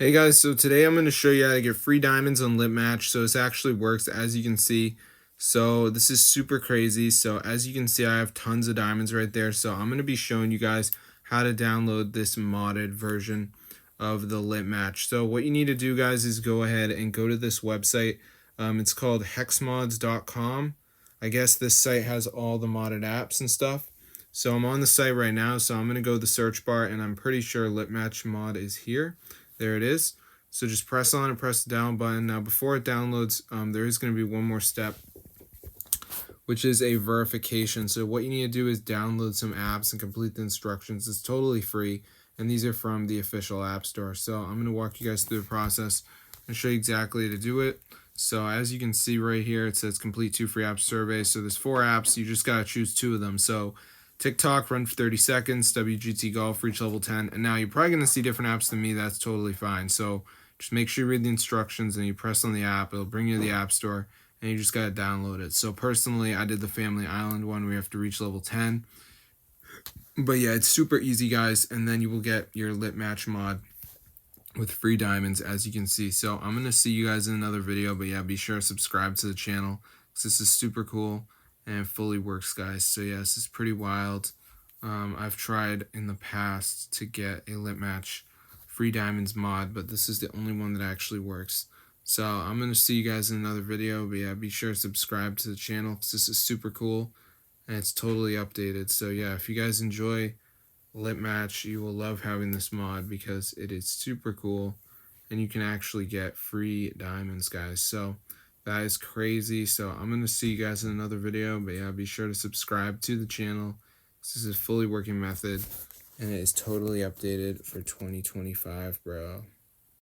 Hey guys, so today I'm going to show you how to get free diamonds on Litmatch. So this actually works, as you can see. So this is super crazy. So as you can see, I have tons of diamonds right there. So I'm going to be showing you guys how to download this modded version of the Litmatch. So what you need to do, guys, is go ahead and go to this website. It's called hexmods.com. I guess this site has all the modded apps and stuff. So I'm on the site right now. So I'm going to go to the search bar, and I'm pretty sure Litmatch mod is here. There it is. So just press on and press the down button. Now before it downloads, there is going to be one more step, which is a verification. So what you need to do is download some apps and complete the instructions. It's totally free, and these are from the official app store. So I'm going to walk you guys through the process and show you exactly how to do it. So as you can see right here, it says complete 2 free app surveys. So there's 4 apps. You just got to choose 2 of them. So TikTok, run for 30 seconds, WGT Golf, reach level 10. And now you're probably going to see different apps than me. That's totally fine. So just make sure you read the instructions and you press on the app. It'll bring you to the app store and you just got to download it. So personally, I did the Family Island one where you have to reach level 10. But yeah, it's super easy, guys. And then you will get your Litmatch mod with free diamonds, as you can see. So I'm going to see you guys in another video. But yeah, be sure to subscribe to the channel because this is super cool. And it fully works, guys. So yeah, this is pretty wild. I've tried in the past to get a Litmatch free diamonds mod, but this is the only one that actually works. So I'm going to see you guys in another video. But yeah, be sure to subscribe to the channel because this is super cool and it's totally updated. So yeah, if you guys enjoy Litmatch, you will love having this mod because it is super cool and you can actually get free diamonds, guys. So that is crazy. So I'm going to see you guys in another video. But yeah, be sure to subscribe to the channel. This is a fully working method and it is totally updated for 2025, bro.